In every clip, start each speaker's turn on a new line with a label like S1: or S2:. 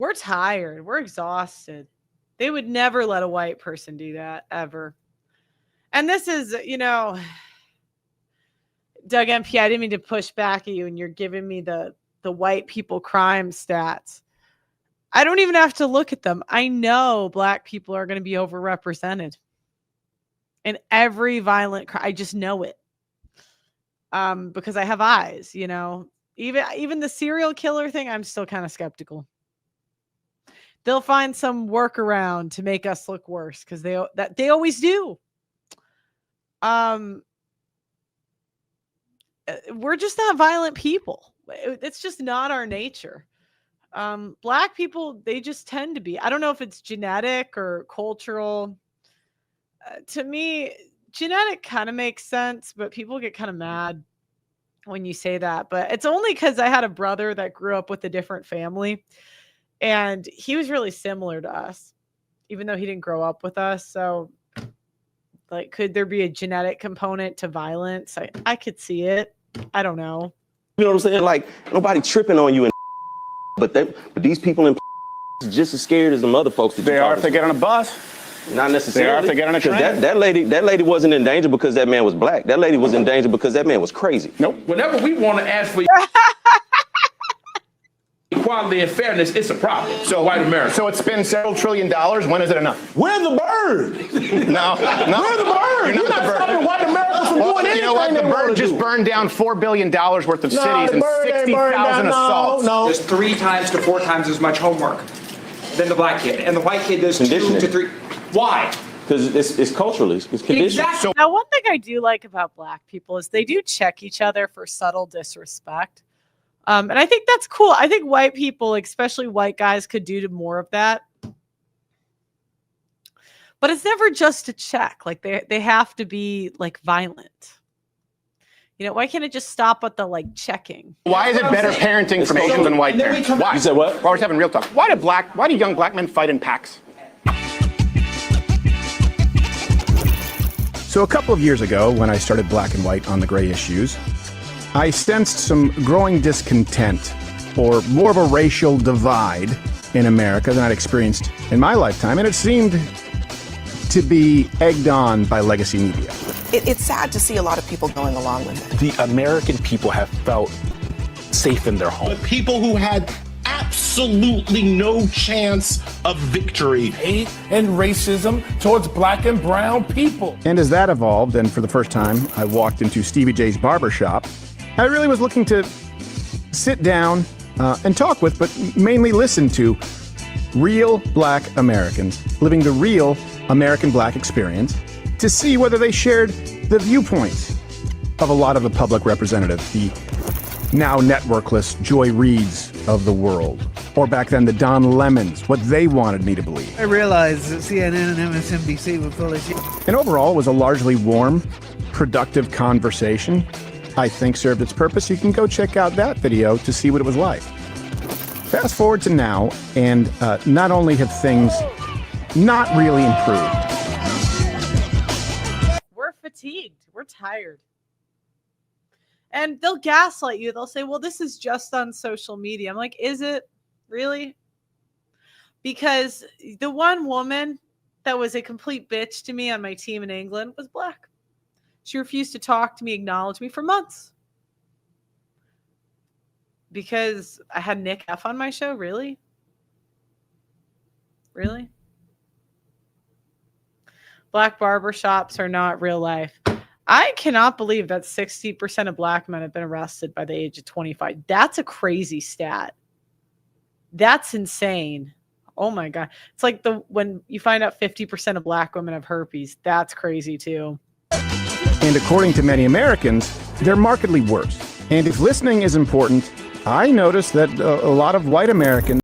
S1: We're tired. We're exhausted. They would never let a white person do that ever. And this is, Doug MP, I didn't mean to push back at you, and you're giving me the white people crime stats. I don't even have to look at them. I know black people are going to be overrepresented in every violent crime. I just know it. Because I have eyes, Even the serial killer thing, I'm still kind of skeptical. They'll find some workaround to make us look worse because they always do. We're just not violent people. It's just not our nature. Black people, they just tend to be. I don't know if it's genetic or cultural. To me, genetic kind of makes sense, but people get kind of mad when you say that. But it's only because I had a brother that grew up with a different family, and he was really similar to us, even though he didn't grow up with us. So, like, could there be a genetic component to violence? I could see it. I don't know.
S2: You know what I'm saying? Like, nobody tripping on you, but these people in just as scared as the other folks.
S3: They are if they get on a bus.
S2: Not necessarily.
S3: They are if they get on a train.
S2: That lady wasn't in danger because that man was black. That lady was in danger because that man was crazy.
S3: Nope.
S4: Whenever we want to ask for equality and fairness, it's a problem. So white America.
S3: So it's been several $1 trillion. When is it enough?
S2: Where's the bird?
S3: No.
S2: Where's the bird? You're not stopping white America from doing anything.
S3: You know what? The bird just burned down $4 billion worth of cities and 60,000 assaults.
S2: No.
S5: Does 3 times to 4 times as much homework than the black kid, and the white kid does 2 to 3. Why?
S2: Because it's culturally, it's conditioned.
S5: Exactly.
S1: Now, one thing I do like about black people is they do check each other for subtle disrespect. And I think that's cool. I think white people, especially white guys, could do more of that. But it's never just a check. Like they have to be like violent. Why can't it just stop at the like checking?
S3: Why is it better parenting from Asians than white parents? Why?
S2: You said what?
S3: Well, we're having real talk. Why do young black men fight in packs?
S6: So a couple of years ago, when I started Black and White on the Gray Issues, I sensed some growing discontent, or more of a racial divide in America than I'd experienced in my lifetime, and it seemed to be egged on by legacy media.
S7: It's sad to see a lot of people going along with it.
S8: The American people have felt safe in their home.
S9: But people who had absolutely no chance of victory.
S10: Hate and racism towards black and brown people.
S6: And as that evolved, and for the first time I walked into Stevie J's barber shop, I really was looking to sit down and talk with, but mainly listen to real black Americans living the real American black experience to see whether they shared the viewpoints of a lot of the public representatives, the now networkless Joy Reids of the world, or back then the Don Lemons, what they wanted me to believe.
S11: I realized that CNN and MSNBC were full of shit.
S6: And overall, it was a largely warm, productive conversation. I think served its purpose. You can go check out that video to see what it was like. Fast forward to now, and not only have things not really improved.
S1: We're fatigued. We're tired. And they'll gaslight you. They'll say, well, this is just on social media. I'm like, is it really? Because the one woman that was a complete bitch to me on my team in England was black. She refused to talk to me, acknowledge me for months. Because I had Nick F on my show? Really? Really? Black barber shops are not real life. I cannot believe that 60% of black men have been arrested by the age of 25. That's a crazy stat. That's insane. Oh my God. It's like when you find out 50% of black women have herpes. That's crazy too.
S6: And according to many Americans, they're markedly worse. And if listening is important, I noticed that a lot of white Americans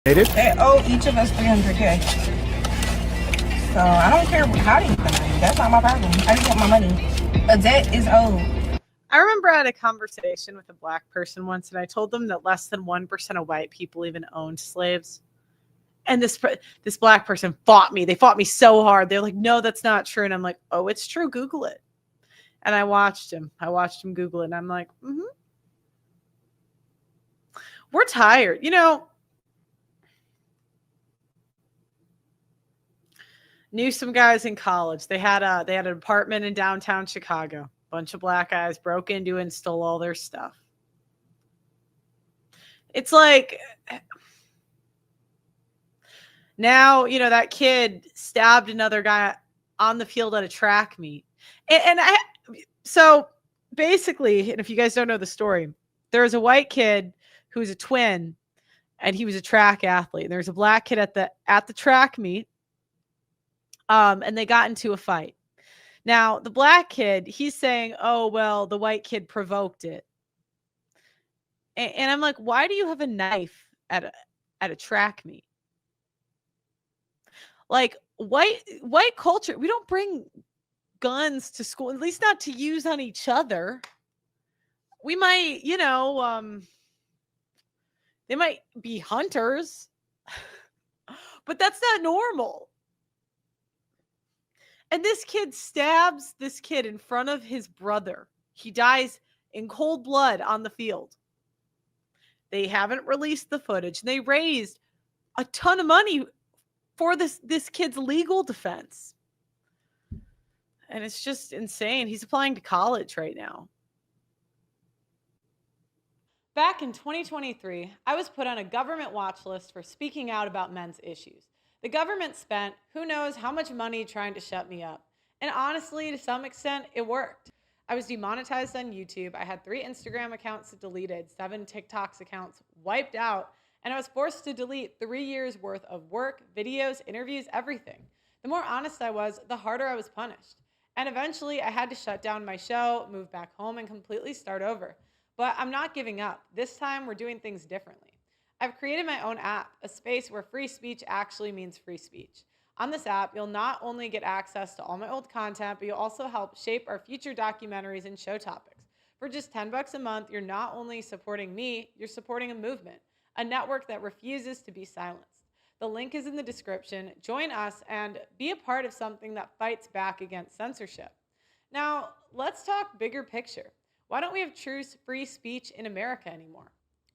S12: They owe each of us $300K. So I don't care how they get the money. That's not my problem. I just want my money. A debt is owed.
S1: I remember I had a conversation with a black person once, and I told them that less than 1% of white people even owned slaves. And this black person fought me. They fought me so hard. They're like, no, that's not true. And I'm like, oh, it's true. Google it. And I watched him Google it. And I'm like, we're tired. You know, knew some guys in college. They had an apartment in downtown Chicago. Bunch of black guys broke into it and stole all their stuff. It's like, now, you know, that kid stabbed another guy on the field at a track meet. So basically, and if you guys don't know the story, there was a white kid who was a twin, and he was a track athlete. And there's a black kid at the track meet, and they got into a fight. Now, the black kid, he's saying, oh, well, the white kid provoked it. And I'm like, why do you have a knife at a track meet? Like, white culture, we don't bring guns to school, at least not to use on each other. We might, you know, they might be hunters, but that's not normal. And this kid stabs this kid in front of his brother. He dies in cold blood on the field. They haven't released the footage. They raised a ton of money for this kid's legal defense. And it's just insane. He's applying to college right now. Back in 2023, I was put on a government watch list for speaking out about men's issues. The government spent who knows how much money trying to shut me up. And honestly, to some extent, it worked. I was demonetized on YouTube. I had 3 Instagram accounts deleted, 7 TikToks accounts wiped out, and I was forced to delete 3 years worth of work, videos, interviews, everything. The more honest I was, the harder I was punished. And eventually, I had to shut down my show, move back home, and completely start over. But I'm not giving up. This time, we're doing things differently. I've created my own app, a space where free speech actually means free speech. On this app, you'll not only get access to all my old content, but you'll also help shape our future documentaries and show topics. For just $10 a month, you're not only supporting me, you're supporting a movement, a network that refuses to be silenced. The link is in the description. Join us and be a part of something that fights back against censorship. Now, let's talk bigger picture. Why don't we have true free speech in America anymore?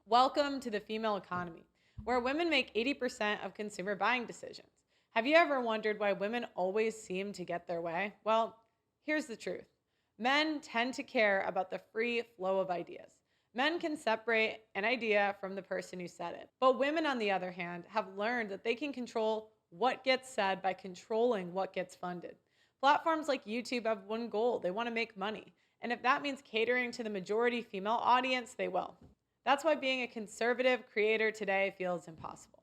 S1: Welcome to the female economy, where women make 80% of consumer buying decisions. Have you ever wondered why women always seem to get their way? Well, here's the truth. Men tend to care about the free flow of ideas. Men can separate an idea from the person who said it. But women, on the other hand, have learned that they can control what gets said by controlling what gets funded. Platforms like YouTube have one goal. They want to make money. And if that means catering to the majority female audience, they will. That's why being a conservative creator today feels impossible.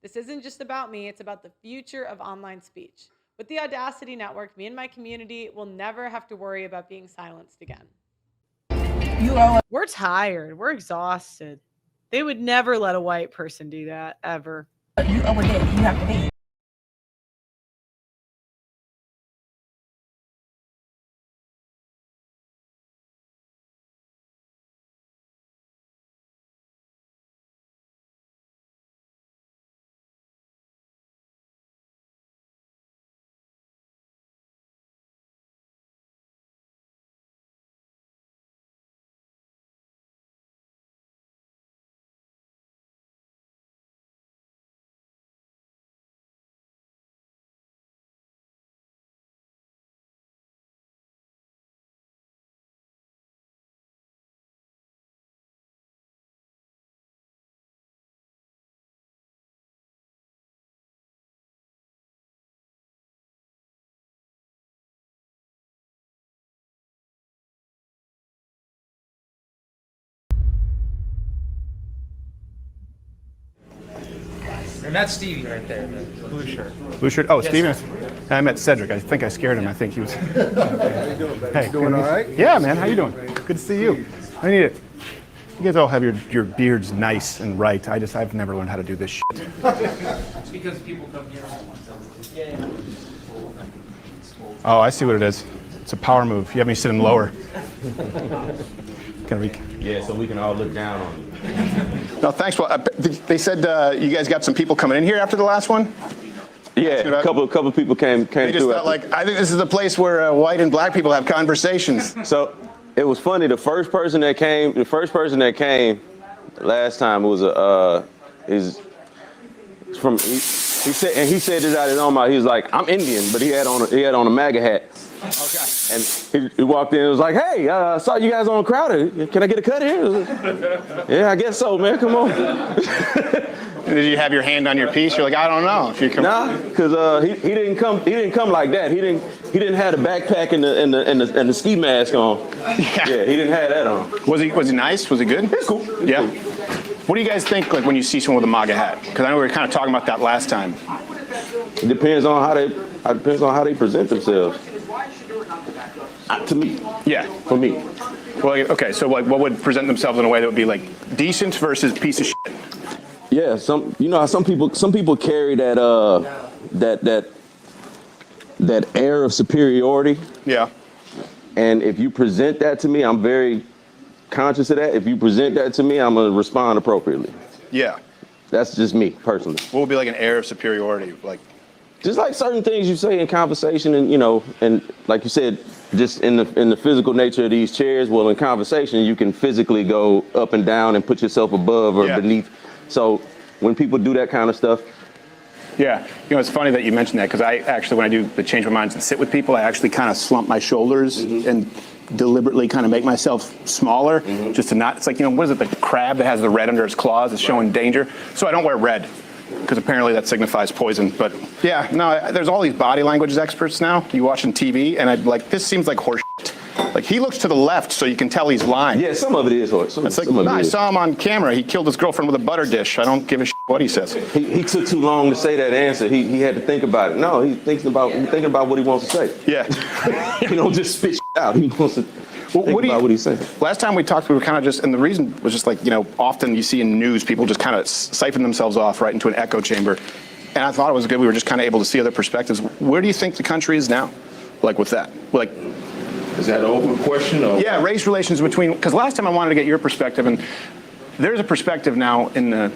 S1: This isn't just about me, it's about the future of online speech. With the Audacity Network, me and my community will never have to worry about being silenced again. We're tired, we're exhausted. They would never let a white person do that, ever.
S12: You owe a debt, you have to pay.
S5: And that's Stevie right there, the blue shirt.
S6: Blue shirt? Oh,
S5: Yes,
S6: Steven.
S5: sir.
S6: I met Cedric. I think I scared him. I think he was...
S13: How you doing, buddy?
S6: Hey,
S13: Doing all right?
S6: Yeah, man. How you doing? Good to see you. I need it. You guys all have your beards nice and right. I've never learned how to do this shit.
S4: It's because people come here.
S6: Oh, I see what it is. It's a power move. You have me sitting lower.
S2: Yeah, so we can all look down on you.
S3: No, thanks. Well, they said you guys got some people coming in here after the last one?
S2: Yeah, a couple people came
S3: They just
S2: through.
S3: felt like, I think this is the place where white and black people have conversations.
S2: So it was funny. The first person that came last time was he said this out of his own mouth. He was like, I'm Indian, but he had on a MAGA hat. Okay. And he walked in and was like, hey, I saw you guys on Crowder. Can I get a cut here? Yeah, I guess so, man. Come on.
S3: Did you have your hand on your piece? You're like, I don't know if you come.
S2: Nah, because he didn't come like that. He didn't have the backpack and the ski mask on. Yeah, he didn't have that on.
S3: Was he nice? Was he good?
S2: He's cool.
S3: Yeah. What do you guys think like when you see someone with a MAGA hat? Because I know we were kind of talking about that last time.
S2: It depends on how they present themselves. To me.
S3: Yeah.
S2: For me.
S3: Well, okay, so like what would present themselves in a way that would be like decent versus piece of shit?
S2: Yeah, some people carry that air of superiority.
S3: Yeah.
S2: And if you present that to me, I'm very conscious of that. If you present that to me, I'm gonna respond appropriately.
S3: Yeah.
S2: That's just me personally.
S3: What would be like an air of superiority? Like
S2: just like certain things you say in conversation, and like you said, just in the physical nature of these chairs. Well, in conversation, you can physically go up and down and put yourself above or beneath. So when people do that kind of stuff.
S3: Yeah, it's funny that you mentioned that because I actually, when I do the change my minds and sit with people, I actually kind of slump my shoulders and deliberately kind of make myself smaller just to not, it's like, what is it, the crab that has the red under its claws is showing danger. So I don't wear red because apparently that signifies poison. But yeah, no, there's all these body languages experts now. You watching TV and I'm like, this seems like horse shit. Like he looks to the left so you can tell he's lying.
S2: Yeah, some of it is horse.
S3: It's like, no, I saw him on camera. He killed his girlfriend with a butter dish. I don't give a shit what he says.
S2: He took too long to say that answer. He had to think about it. No, he's thinking about what he wants to say.
S3: Yeah.
S2: He don't just spit out. He wants to think about what he's saying.
S3: Last time we talked, we were kind of just, and the reason was just like, often you see in news, people just kind of siphon themselves off right into an echo chamber. And I thought it was good. We were just kind of able to see other perspectives. Where do you think the country is now? Like with that? Like,
S4: is that an open question? Or?
S3: Yeah, race relations between, because last time I wanted to get your perspective, and there's a perspective now in the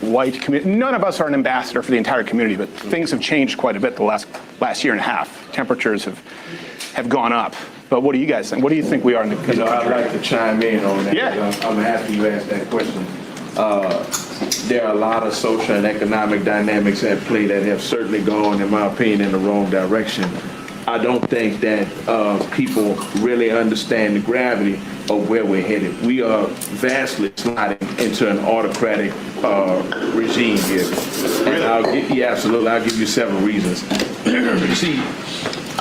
S3: white community. None of us are an ambassador for the entire community, but things have changed quite a bit the last year and a half. Temperatures have gone up. But what do you guys think? What do you think we are in the country?
S4: I'd like to chime in on that.
S3: Yeah.
S4: I'm happy you asked that question. There are a lot of social and economic dynamics at play that have certainly gone, in my opinion, in the wrong direction. I don't think that people really understand the gravity of where we're headed. We are vastly sliding into an autocratic regime here. And absolutely, I'll give you several reasons. You see,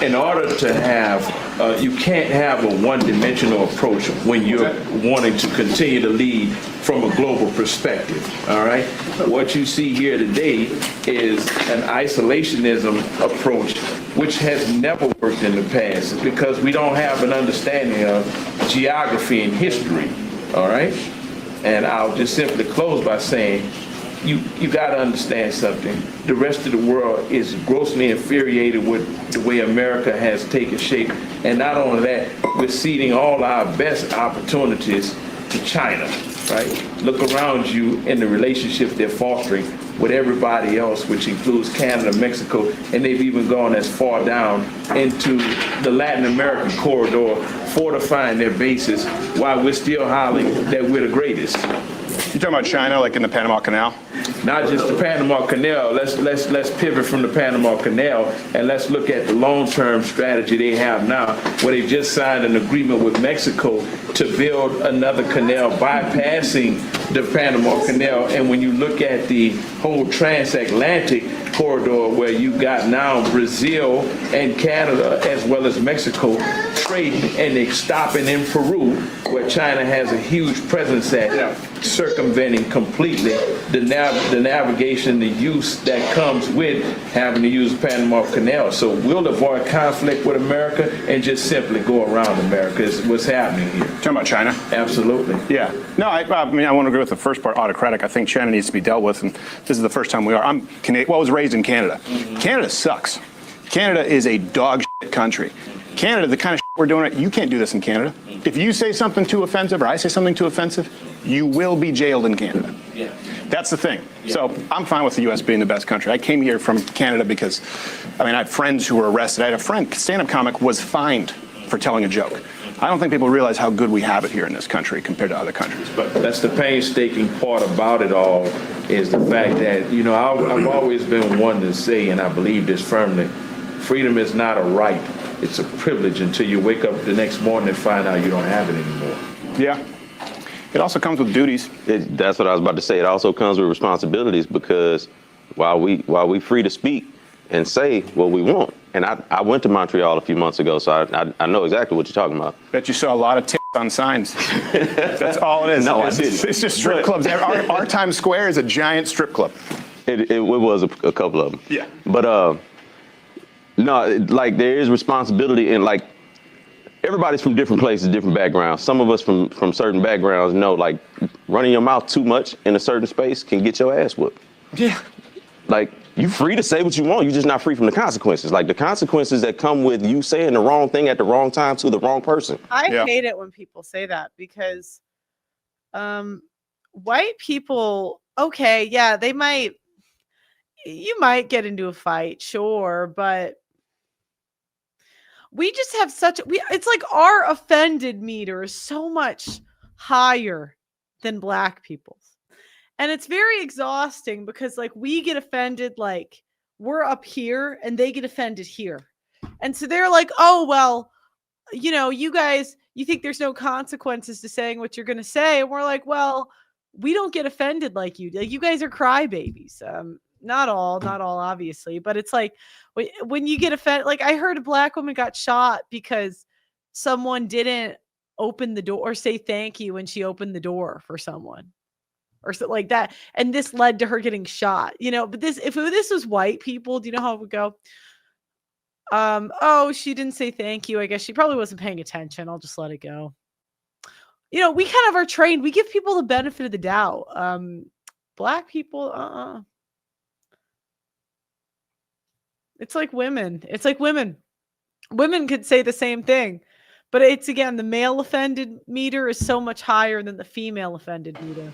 S4: in order to have, you can't have a one-dimensional approach when you're wanting to continue to lead from a global perspective, all right? What you see here today is an isolationism approach which has never worked in the past because we don't have an understanding of geography and history, all right? And I'll just simply close by saying, you got to understand something. The rest of the world is grossly infuriated with the way America has taken shape. And not only that, we're ceding all our best opportunities to China, right? Look around you in the relationships they're fostering with everybody else, which includes Canada, Mexico, and they've even gone as far down into the Latin American corridor, fortifying their bases while we're still hollering that we're the greatest.
S3: You talking about China, like in the Panama Canal?
S4: Not just the Panama Canal. Let's pivot from the Panama Canal and let's look at the long-term strategy they have now, where they've just signed an agreement with Mexico to build another canal bypassing the Panama Canal. And when you look at the whole transatlantic, corridor where you got now Brazil and Canada as well as Mexico trading, and they stopping in Peru where China has a huge presence at, circumventing completely the navigation, the use that comes with having to use the Panama Canal. So we'll avoid conflict with America and just simply go around America is what's happening here.
S3: Talking about China?
S4: Absolutely.
S3: Yeah. No, I mean, I want to agree with the first part, autocratic. I think China needs to be dealt with, and this is the first time we are. I'm Canadian. Well, I was raised in Canada. Canada sucks. Canada is a dog shit country. Canada, the kind of shit we're doing, you can't do this in Canada. If you say something too offensive or I say something too offensive, you will be jailed in Canada.
S4: Yeah.
S3: That's the thing. So I'm fine with the U.S. being the best country. I came here from Canada because, I mean, I had friends who were arrested. I had a friend, stand-up comic, was fined for telling a joke. I don't think people realize how good we have it here in this country compared to other countries.
S4: But that's the painstaking part about it all, is the fact that, you know, I've always been one to say, and I believe this firmly, freedom is not a right. It's a privilege until you wake up the next morning and find out you don't have it anymore.
S3: Yeah. It also comes with duties.
S2: That's what I was about to say. It also comes with responsibilities, because while we free to speak and say what we want, and I went to Montreal a few months ago, so I know exactly what you're talking about.
S3: Bet you saw a lot of tits on signs. That's all it is.
S2: No, I didn't.
S3: It's just strip clubs. Our Times Square is a giant strip club.
S2: It was a couple of them.
S3: Yeah.
S2: But no, like there is responsibility, and like everybody's from different places, different backgrounds. Some of us from certain backgrounds know, like, running your mouth too much in a certain space can get your ass whooped.
S3: Yeah.
S2: Like, you free to say what you want, you're just not free from the consequences. Like the consequences that come with you saying the wrong thing at the wrong time to the wrong person.
S1: I hate it when people say that, because white people, okay, yeah, you might get into a fight, sure, but we just have it's like our offended meter is so much higher than black people's. And it's very exhausting, because like we get offended, like we're up here and they get offended here. And so they're like, oh, well, you know, you guys, you think there's no consequences to saying what you're going to say. And we're like, well, we don't get offended like you. Like, you guys are crybabies. Not all, obviously, but it's like when you get offended, like I heard a black woman got shot because someone didn't open the door or say thank you when she opened the door for someone or something like that. And this led to her getting shot, you know, but if this was white people, do you know how it would go? Oh, she didn't say thank you. I guess she probably wasn't paying attention. I'll just let it go. You know, we kind of are trained. We give people the benefit of the doubt. Black people, It's like women. Women could say the same thing, but it's, again, the male offended meter is so much higher than the female offended meter.